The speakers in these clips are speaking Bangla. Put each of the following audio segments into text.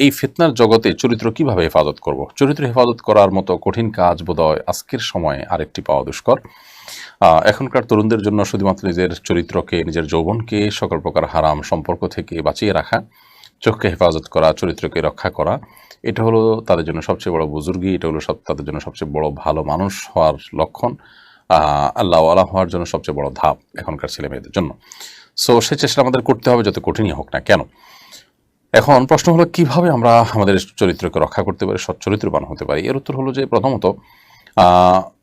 এই ফিতনার জগতে চরিত্র কিভাবে হেফাজত করব? চরিত্র হেফাজত করার মতো কঠিন কাজ বোধহয় আজকের সময়ে আরেকটি পাওয়া দুষ্কর। এখনকার তরুণদের জন্য শুধুমাত্র নিজের চরিত্রকে, নিজের যৌবনকে সকল প্রকার হারাম সম্পর্ক থেকে বাঁচিয়ে রাখা, চোখকে হেফাজত করা, চরিত্রকে রক্ষা করা, এটা হলো তাদের জন্য সবচেয়ে বড় বুজুর্গি, এটা হলো তাদের জন্য সবচেয়ে বড় ভালো মানুষ হওয়ার লক্ষণ, আল্লাহওয়ালা হওয়ার জন্য সবচেয়ে বড় ধাপ এখনকার ছেলে মেয়েদের জন্য। সো সে চেষ্টা আমাদের করতে হবে, যত কঠিনই হোক না কেন। এখন প্রশ্ন হলো কিভাবে আমরা আমাদের চরিত্রকে রক্ষা করতে পারি, সৎ চরিত্রবান হতে পারি। এর উত্তর হলো যে প্রথমত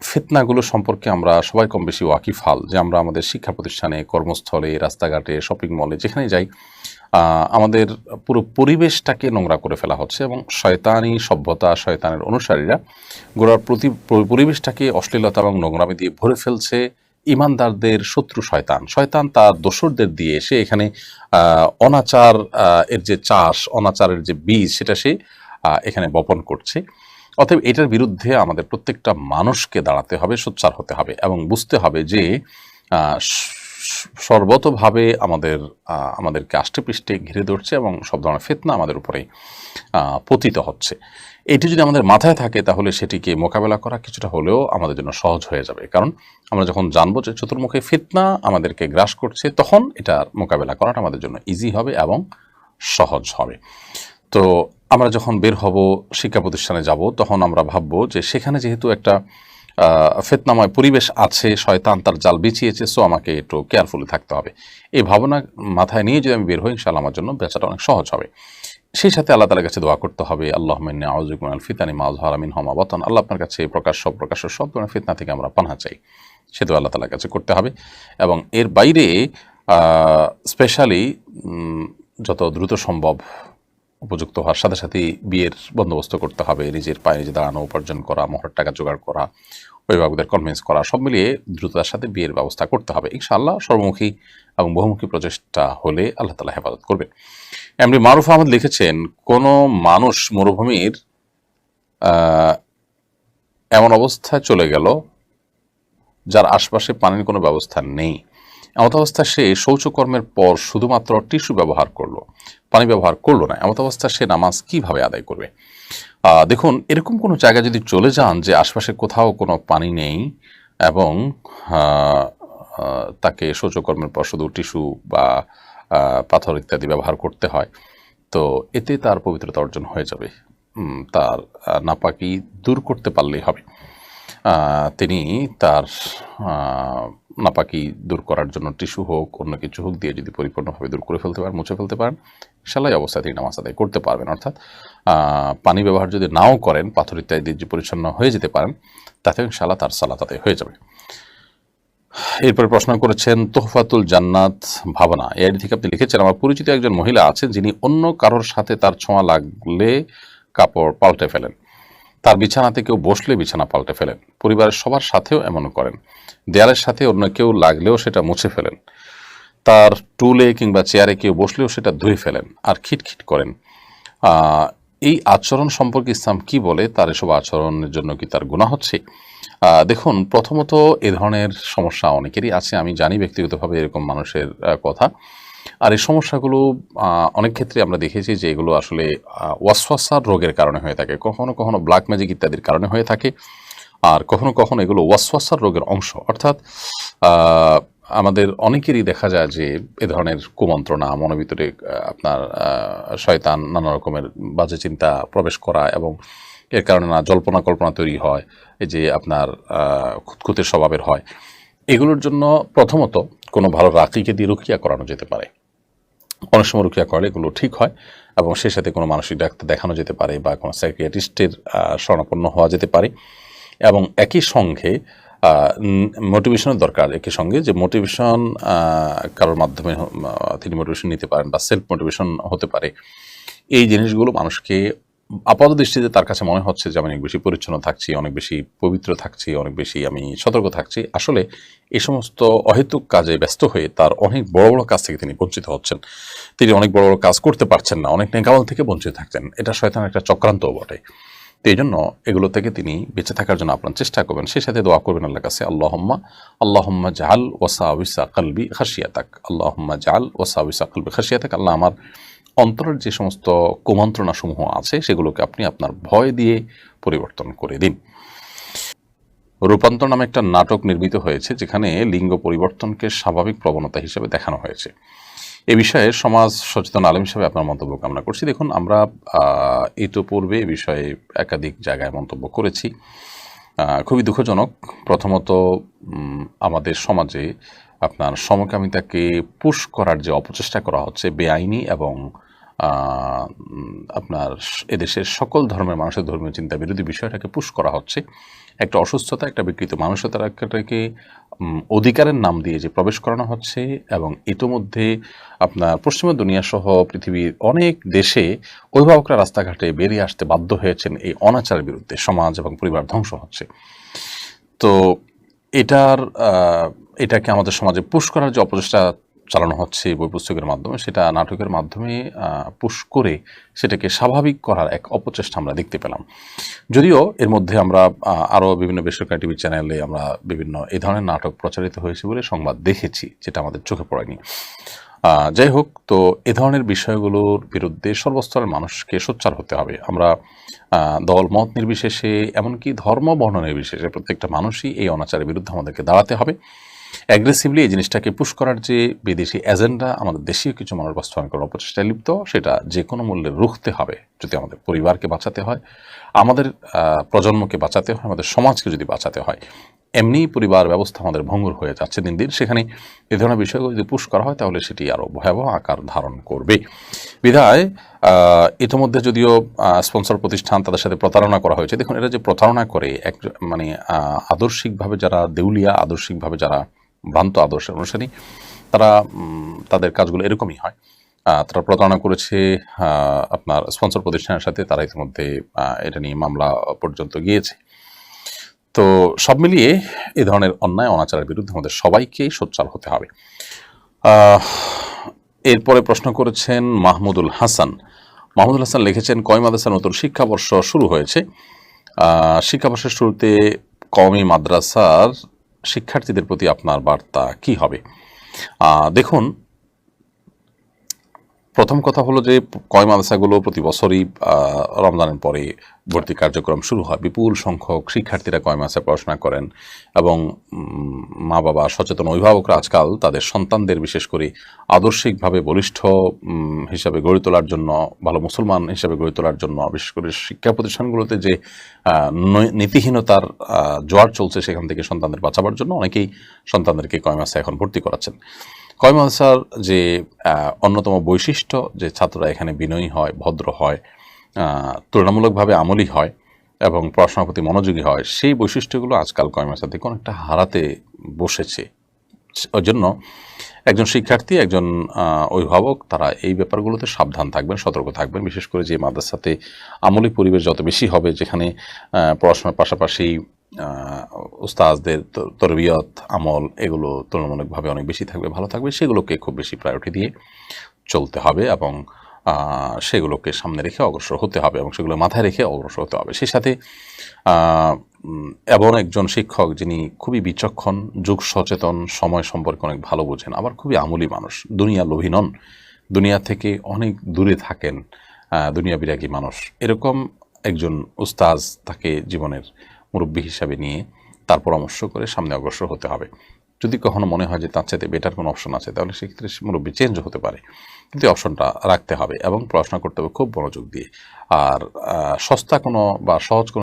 ফিতনাগুলো সম্পর্কে আমরা সবাই কম বেশি ওয়াকিফাল, যে আমরা আমাদের শিক্ষা প্রতিষ্ঠানে, কর্মস্থলে, রাস্তাঘাটে, শপিং মলে যেখানে যাই, আমাদের পুরো পরিবেশটাকে নোংরা করে ফেলা হচ্ছে এবং শয়তানি সভ্যতা, শয়তানের অনুসারীরা গোড়ার পরিবেশটাকে অশ্লীলতা এবং নোংরামি দিয়ে ভরে ফেলছে। ইমানদারদের শত্রু শয়তান, শয়তান তার দোসরদের দিয়ে সে এখানে অনাচার এর যে চাষ, অনাচারের যে বীজ, সেটা সে এখানে বপন করছে। অতএব এটার বিরুদ্ধে আমাদের প্রত্যেকটা মানুষকে দাঁড়াতে হবে, সোচ্চার হতে হবে এবং বুঝতে হবে যে সর্বতভাবে আমাদেরকে আষ্টেপৃষ্ঠে ঘিরে ধরছে এবং সব ধরনের ফিতনা আমাদের উপরেই পতিত হচ্ছে। এটি যদি আমাদের মাথায় থাকে তাহলে সেটিকে মোকাবেলা করা কিছুটা হলেও আমাদের জন্য সহজ হয়ে যাবে। কারণ আমরা যখন জানবো যে চতুর্মুখী ফিতনা আমাদেরকে গ্রাস করছে, তখন এটার মোকাবেলা করাটা আমাদের জন্য ইজি হবে এবং সহজ হবে। তো আমরা যখন বের হব, শিক্ষা প্রতিষ্ঠানে যাব, তখন আমরা ভাববো যে সেখানে যেহেতু একটা ফিতনাময় পরিবেশ আছে, শয়তান তার জাল বিছিয়েছে, সো আমাকে একটু কেয়ারফুলি থাকতে হবে। এই ভাবনা মাথায় নিয়ে যদি আমি বের হই, ইনশাআল্লাহ আমার জন্য বেচাটা অনেক সহজ হবে। সেই সাথে আল্লাহ তাআলার কাছে দোয়া করতে হবে, আল্লাহুম্মা ইন্নী আউযু বিকা মিনাল ফিতানি মা যাহারা মিনহা ওয়া মা বাতান। আল্লাহ আপনার কাছে প্রকাশ্য সব ধরনের ফিতনা থেকে আমরা পানাহ চাই। সে দোয়া আল্লাহ তাআলার কাছে করতে হবে। এবং এর বাইরে স্পেশালি যত দ্রুত সম্ভব উপযুক্ত হওয়ার সাথে সাথেই বিয়ের বন্দোবস্ত করতে হবে, নিজের পায়ে নিজে দাঁড়ানো, উপার্জন করা, মোহরের টাকা জোগাড় করা, অভিভাবকদের কনভিন্স করা, সব মিলিয়ে দ্রুততার সাথে বিয়ের ব্যবস্থা করতে হবে। ইনশাআল্লাহ সর্বমুখী এবং বহুমুখী প্রচেষ্টা হলে আল্লাহ তাআলা হেফাজত করবেন। এমডি মারুফ আহমদ লিখেছেন, কোনো মানুষ মরুভূমির এমন অবস্থায় চলে গেল যার আশপাশে পানির কোনো ব্যবস্থা নেই। এমত অবস্থা সে শৌচকর্মের পর শুধুমাত্র টিস্যু ব্যবহার করলো, পানি ব্যবহার করলো না। এমত অবস্থা সে নামাজ কিভাবে আদায় করবে? দেখুন, এরকম কোনো জায়গায় যদি চলে যান যে আশপাশে কোথাও কোনো পানি নেই এবং তাকে শৌচকর্মের পর শুধু টিস্যু বা পাথর ইত্যাদি ব্যবহার করতে হয়, তো এতে তার পবিত্রতা অর্জন হয়ে যাবে। তার নাপাকি দূর করতে পারলেই হবে। তিনি তার নাপাকি দূর করার জন্য টিস্যু হোক, অন্য কিছু হোক দিয়ে যদি পরিপূর্ণভাবে দূর করে ফেলতে পারেন, মুছে ফেলতে পারেন, ইনশাআল্লাহ অবস্থায় তিনি নামাজ আদায় করতে পারবেন। অর্থাৎ পানি ব্যবহার যদি নাও করেন, পাথর ইত্যাদি দিয়ে পরিচ্ছন্ন হয়ে যেতে পারেন, তাতেও ইনশাআল্লাহ তার সালাত আদায় হয়ে যাবে। এরপরে প্রশ্ন করেছেন তোহফাতুল জান্নাত ভাবনা, এই আইডি থেকে আপনি লিখেছেন, আমার পরিচিত একজন মহিলা আছেন যিনি অন্য কারোর সাথে তার ছোঁয়া লাগলে কাপড় পাল্টে ফেলেন, তার বিছানাতে কেউ বসলে বিছানা পাল্টে ফেলেন, পরিবারের সবার সাথেও এমন করেন, দেয়ালের সাথে অন্য কেউ লাগলেও সেটা মুছে ফেলেন, তার টুলে কিংবা চেয়ারে কেউ বসলেও সেটা ধুয়ে ফেলেন আর খিটখিট করেন। এই আচরণ সম্পর্কে ইসলাম কি বলে? তার এসব আচরণের জন্য কি তার গুনাহ হচ্ছে? দেখুন, প্রথমত এ ধরনের সমস্যা অনেকেরই আছে, আমি জানি ব্যক্তিগতভাবে এরকম মানুষের কথা। আর এই সমস্যাগুলো অনেক ক্ষেত্রে আমরা দেখেছি যে এগুলো আসলে ওয়াসওয়াসার রোগের কারণে হয়ে থাকে, কখনো কখনো ব্ল্যাক ম্যাজিক ইত্যাদির কারণে হয়ে থাকে, আর কখনো কখনো এগুলো ওয়াসওয়াসার রোগের অংশ। অর্থাৎ আমাদের অনেকেরই দেখা যায় যে এ ধরনের কুমন্ত্রণা, মনের ভিতরে আপনার শয়তান নানা রকমের বাজে চিন্তা প্রবেশ করা এবং এর কারণে না জল্পনা কল্পনা তৈরি হয়, এই যে আপনার খুঁতখুঁতে স্বভাবের হয়। এগুলোর জন্য প্রথমত কোনো ভালো রাকিকে দিয়ে রুকিয়া করানো যেতে পারে। অনেক সময় রুকিয়া করলে এগুলো ঠিক হয় এবং সেই সাথে কোনো মানসিক ডাক্তার দেখানো যেতে পারে বা কোনো সাইকিয়াট্রিস্টের শরণাপন্ন হওয়া যেতে পারে। এবং একই সঙ্গে মোটিভেশনের দরকার, একই সঙ্গে যে মোটিভেশন কারোর মাধ্যমে তিনি মোটিভেশন নিতে পারেন বা সেলফ মোটিভেশন হতে পারে। এই জিনিসগুলো মানুষকে আপাত দৃষ্টিতে তার কাছে মনে হচ্ছে যে আমি অনেক বেশি পরিচ্ছন্ন থাকছি, অনেক বেশি পবিত্র থাকছি, অনেক বেশি আমি সতর্ক থাকছি। আসলে এই সমস্ত অহেতুক কাজে ব্যস্ত হয়ে তার অনেক বড় বড় কাজ থেকে তিনি বঞ্চিত হচ্ছেন। তিনি অনেক বড় বড় কাজ করতে পারছেন না, অনেক নেকামল থেকে বঞ্চিত থাকছেন। এটা শয়তানের একটা চক্রান্তও বটে। তো এই জন্য এগুলো থেকে তিনি বেঁচে থাকার জন্য আপনার চেষ্টা করবেন, সেই সাথে দোয়া করবেন আল্লাহর কাছে, আল্লাহুম্মা জাআল ওয়াসাউিসা কলবি খাশিয়াতাক, আল্লাহুম্মা জাআল ওয়াসাউিসা কলবি খাশিয়াতাক। আল্লাহ আমার অন্তরের যে সমস্ত কুমন্ত্রণাসমূহ আছে সেগুলোকে আপনি আপনার ভয় দিয়ে পরিবর্তন করে দিন। রূপান্তর নামে একটা নাটক নির্মিত হয়েছে যেখানে লিঙ্গ পরিবর্তনকে স্বাভাবিক প্রবণতা হিসেবে দেখানো হয়েছে। এ বিষয়ে সমাজ সচেতন আলেম হিসেবে আপনার মন্তব্য কামনা করছি। দেখুন, আমরা ইতোপূর্বে এ বিষয়ে একাধিক জায়গায় মন্তব্য করেছি। খুবই দুঃখজনক। প্রথমত, আমাদের সমাজে আপনার সমকামিতাকে পুশ করার যে অপচেষ্টা করা হচ্ছে বেআইনি এবং আপনার এদেশের সকল ধর্মের মানুষের ধর্মীয় চিন্তা বিরোধী বিষয়টাকে পুশ করা হচ্ছে। একটা অসুস্থতা, একটা বিকৃত মানসিকতাকে অধিকারের নাম দিয়ে যে প্রবেশ করানো হচ্ছে, এবং ইতোমধ্যে আপনার পশ্চিমা দুনিয়া সহ পৃথিবীর অনেক দেশে অভিভাবকরা রাস্তাঘাটে বেরিয়ে আসতে বাধ্য হয়েছেন এই অনাচারের বিরুদ্ধে। সমাজ এবং পরিবার ধ্বংস হচ্ছে। তো এটাকে আমাদের সমাজে পুশ করার যে অপচেষ্টা চালানো হচ্ছে বই পুস্তকের মাধ্যমে, সেটা নাটকের মাধ্যমে পুশ করে সেটাকে স্বাভাবিক করার এক অপচেষ্টা আমরা দেখতে পেলাম। যদিও এর মধ্যে আমরা আরও বিভিন্ন বেসরকারি টিভি চ্যানেলে আমরা বিভিন্ন এই ধরনের নাটক প্রচারিত হয়েছে বলে সংবাদ দেখেছি, যেটা আমাদের চোখে পড়েনি। যাই হোক, তো এ ধরনের বিষয়গুলোর বিরুদ্ধে সর্বস্তরের মানুষকে সোচ্চার হতে হবে। আমরা দল মত নির্বিশেষে, এমনকি ধর্ম বর্ণ নির্বিশেষে প্রত্যেকটা মানুষই এই অনাচারের বিরুদ্ধে আমাদেরকে দাঁড়াতে হবে। অ্যাগ্রেসিভলি এই জিনিসটাকে পুশ করার যে বিদেশি এজেন্ডা আমাদের দেশীয় কিছু মানুষ বাস্তবায়ন করার অপচেষ্টায় লিপ্ত, সেটা যে কোনো মূল্যে রুখতে হবে। যদি আমাদের পরিবারকে বাঁচাতে হয়, আমাদের প্রজন্মকে বাঁচাতে হয়, আমাদের সমাজকে যদি বাঁচাতে হয়। এমনি পরিবার ব্যবস্থা আমাদের ভঙ্গুর হয়ে যাচ্ছে দিন দিন। সেখানে এ ধরনের বিষয়গুলো যদি পুশ করা হয় তাহলে সেটি আরও ভয়াবহ আকার ধারণ করবে। বিধায় ইতিমধ্যে যদিও স্পন্সর প্রতিষ্ঠান, তাদের সাথে প্রতারণা করা হয়েছে। দেখুন, এরা যে প্রতারণা করে মানে আদর্শিকভাবে যারা দেউলিয়া, আদর্শিকভাবে যারা ভ্রান্ত আদর্শের অনুসারী, তারা তাদের কাজগুলো এরকমই হয়। তারা প্রতারণা করেছে আপনার স্পন্সর প্রতিষ্ঠানের সাথে। তারা ইতিমধ্যে এটা নিয়ে মামলা পর্যন্ত গিয়েছে। তো সব মিলিয়ে এই ধরনের অন্যায় অনাচারের বিরুদ্ধে আমাদের সবাইকেই সোচ্চার হতে হবে। এরপরে প্রশ্ন করেছেন মাহমুদুল হাসান। মাহমুদুল হাসান লিখেছেন, কওমি মাদ্রাসার নতুন শিক্ষাবর্ষ শুরু হয়েছে। শিক্ষাবর্ষের শুরুতে কওমি মাদ্রাসার শিক্ষার্থীদের প্রতি আপনার বার্তা কি হবে? দেখুন, প্রথম কথা হলো যে কওমি মাদ্রাসাগুলো প্রতি বছরই রমজানের পরে ভর্তি কার্যক্রম শুরু হয়। বিপুল সংখ্যক শিক্ষার্থীরা কওমি মাদ্রাসায় পড়াশোনা করেন, এবং মা বাবা, সচেতন অভিভাবকরা আজকাল তাদের সন্তানদের বিশেষ করে আদর্শিকভাবে বলিষ্ঠ হিসাবে গড়ে তোলার জন্য, ভালো মুসলমান হিসাবে গড়ে তোলার জন্য, বিশেষ করে শিক্ষা প্রতিষ্ঠানগুলোতে যে নীতিহীনতার জোয়ার চলছে, সেখান থেকে সন্তানদের বাঁচাবার জন্য অনেকেই সন্তানদেরকে কওমি মাদ্রাসায় এখন ভর্তি করাচ্ছেন। কওমি মাদ্রাসার যে অন্যতম বৈশিষ্ট্য, যে ছাত্ররা এখানে বিনয়ী হয়, ভদ্র হয়, তুলনামূলকভাবে আমলী হয় এবং পড়াশোনার প্রতি মনোযোগী হয়, সেই বৈশিষ্ট্যগুলো আজকাল কওমি মাদ্রাসা থেকে অনেকটা হারাতে বসেছে। ওই জন্য একজন শিক্ষার্থী, একজন অভিভাবক, তারা এই ব্যাপারগুলোতে সাবধান থাকবেন, সতর্ক থাকবেন। বিশেষ করে যে মাদ্রাসাতে আমলী পরিবেশ যত বেশি হবে, যেখানে পড়াশোনার পাশাপাশি উস্তাজদের তরবিয়ত, আমল, এগুলো তুলনামূলকভাবে অনেক বেশি থাকবে, ভালো থাকবে, সেগুলোকে খুব বেশি প্রায়োরিটি দিয়ে চলতে হবে এবং সেগুলোকে সামনে রেখে অগ্রসর হতে হবে এবং সেগুলো মাথায় রেখে অগ্রসর হতে হবে। সেই সাথে এমন একজন শিক্ষক যিনি খুবই বিচক্ষণ, যুগ সচেতন, সময় সম্পর্কে অনেক ভালো বোঝেন, আবার খুবই আমলী মানুষ, দুনিয়া লোভী নন, দুনিয়া থেকে অনেক দূরে থাকেন, দুনিয়া বিরাগী মানুষ, এরকম একজন উস্তাজ তাকে জীবনের মুরব্বী হিসাবে নিয়ে তার পরামর্শ করে সামনে অগ্রসর হতে হবে। যদি কখনো মনে হয় যে তার চাইতে বেটার কোনো অপশন আছে, তাহলে সেক্ষেত্রে মুরব্বী চেঞ্জ হতে পারে, কিন্তু অপশনটা রাখতে হবে এবং পড়াশোনা করতে হবে খুব মনোযোগ দিয়ে। আর সস্তা কোনো বা সহজ কোনো